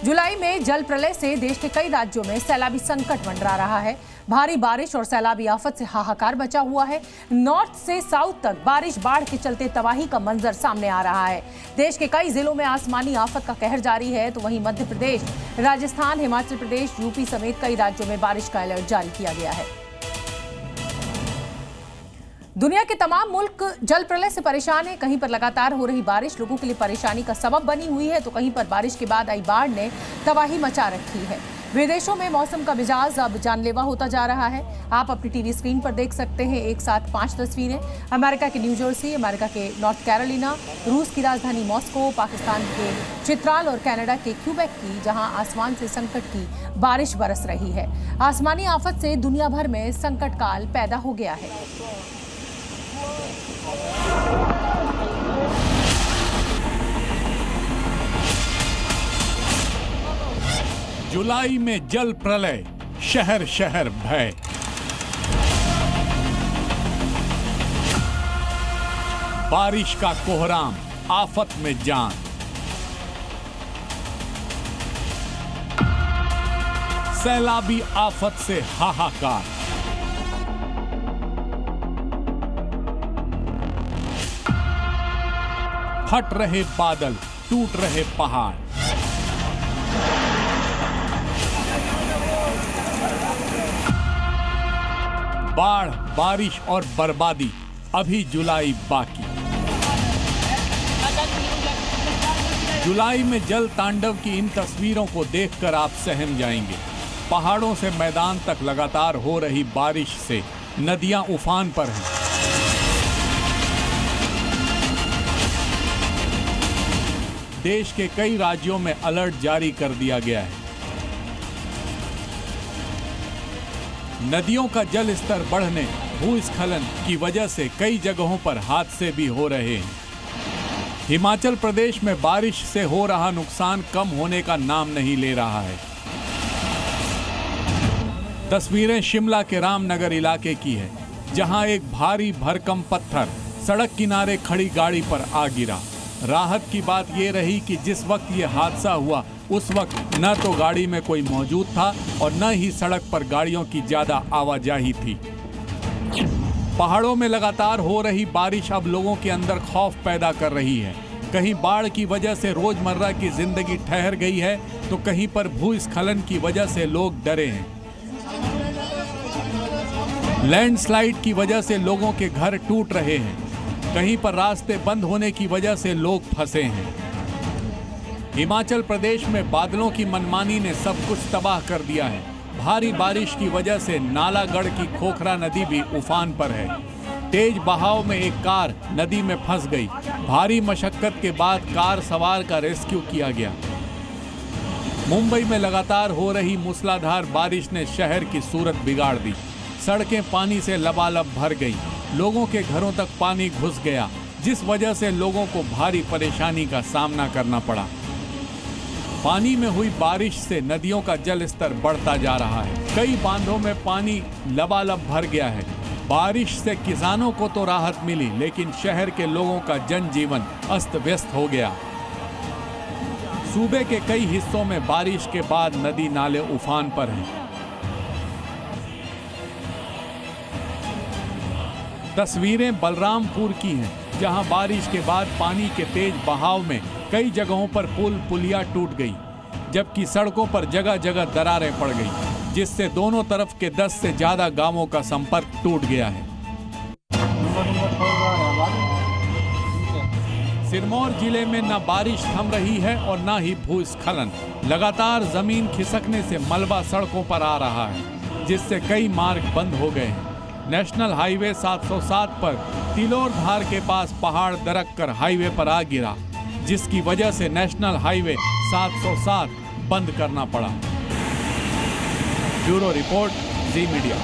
जुलाई में जल प्रलय से देश के कई राज्यों में सैलाबी संकट मंडरा रहा है। भारी बारिश और सैलाबी आफत से हाहाकार मचा हुआ है। नॉर्थ से साउथ तक बारिश बाढ़ के चलते तबाही का मंजर सामने आ रहा है। देश के कई जिलों में आसमानी आफत का कहर जारी है, तो वहीं मध्य प्रदेश, राजस्थान, हिमाचल प्रदेश, यूपी समेत कई राज्यों में बारिश का अलर्ट जारी किया गया है। दुनिया के तमाम मुल्क जल प्रलय से परेशान हैं। कहीं पर लगातार हो रही बारिश लोगों के लिए परेशानी का सबब बनी हुई है, तो कहीं पर बारिश के बाद आई बाढ़ ने तबाही मचा रखी है। विदेशों में मौसम का मिजाज अब जानलेवा होता जा रहा है। आप अपनी टीवी स्क्रीन पर देख सकते हैं एक साथ 5 तस्वीरें। अमेरिका के न्यू जर्सी, अमेरिका के नॉर्थ कैरोलिना, रूस की राजधानी मॉस्को, पाकिस्तान के चित्राल और कनाडा के क्यूबेक की, जहां आसमान से संकट की बारिश बरस रही है। आसमानी आफत से दुनिया भर में संकट काल पैदा हो गया है। जुलाई में जल प्रलय, शहर शहर भय। बारिश का कोहराम, आफत में जान। सैलाबी आफत से हाहाकार। फट रहे बादल, टूट रहे पहाड़। बाढ़, बारिश और बर्बादी, अभी जुलाई बाकी। जुलाई में जल तांडव की इन तस्वीरों को देखकर आप सहम जाएंगे। पहाड़ों से मैदान तक लगातार हो रही बारिश से नदियां उफान पर हैं। देश के कई राज्यों में अलर्ट जारी कर दिया गया है। नदियों का जल स्तर बढ़ने, भूस्खलन की वजह से कई जगहों पर हादसे भी हो रहे हैं। हिमाचल प्रदेश में बारिश से हो रहा नुकसान कम होने का नाम नहीं ले रहा है। तस्वीरें शिमला के रामनगर इलाके की है, जहां एक भारी भरकम पत्थर सड़क किनारे खड़ी गाड़ी पर आ गिरा। राहत की बात यह रही कि जिस वक्त ये हादसा हुआ उस वक्त न तो गाड़ी में कोई मौजूद था और न ही सड़क पर गाड़ियों की ज्यादा आवाजाही थी। पहाड़ों में लगातार हो रही बारिश अब लोगों के अंदर खौफ पैदा कर रही है। कहीं बाढ़ की वजह से रोजमर्रा की जिंदगी ठहर गई है, तो कहीं पर भूस्खलन की वजह से लोग डरे हैं। लैंडस्लाइड की वजह से लोगों के घर टूट रहे हैं। कहीं पर रास्ते बंद होने की वजह से लोग फंसे हैं। हिमाचल प्रदेश में बादलों की मनमानी ने सब कुछ तबाह कर दिया है। भारी बारिश की वजह से नालागढ़ की खोखरा नदी भी उफान पर है। तेज बहाव में एक कार नदी में फंस गई। भारी मशक्कत के बाद कार सवार का रेस्क्यू किया गया। मुंबई में लगातार हो रही मूसलाधार बारिश ने शहर की सूरत बिगाड़ दी। सड़कें पानी से लबालब भर गई। लोगों के घरों तक पानी घुस गया, जिस वजह से लोगों को भारी परेशानी का सामना करना पड़ा। पानी में हुई बारिश से नदियों का जल स्तर बढ़ता जा रहा है। कई बांधों में पानी लबालब भर गया है। बारिश से किसानों को तो राहत मिली, लेकिन शहर के लोगों का जनजीवन अस्त व्यस्त हो गया। सूबे के कई हिस्सों में बारिश के बाद नदी नाले उफान पर हैं। तस्वीरें बलरामपुर की हैं, जहां बारिश के बाद पानी के तेज बहाव में कई जगहों पर पुल पुलिया टूट गई, जबकि सड़कों पर जगह जगह दरारें पड़ गई, जिससे दोनों तरफ के 10 से ज्यादा गांवों का संपर्क टूट गया है। सिरमौर जिले में न बारिश थम रही है और न ही भूस्खलन। लगातार जमीन खिसकने से मलबा सड़कों पर आ रहा है, जिससे कई मार्ग बंद हो गए हैं। नेशनल हाईवे 707 पर तिलोर धार के पास पहाड़ दरक कर हाईवे पर आ गिरा, जिसकी वजह से नेशनल हाईवे 707 बंद करना पड़ा। ब्यूरो रिपोर्ट, जी मीडिया।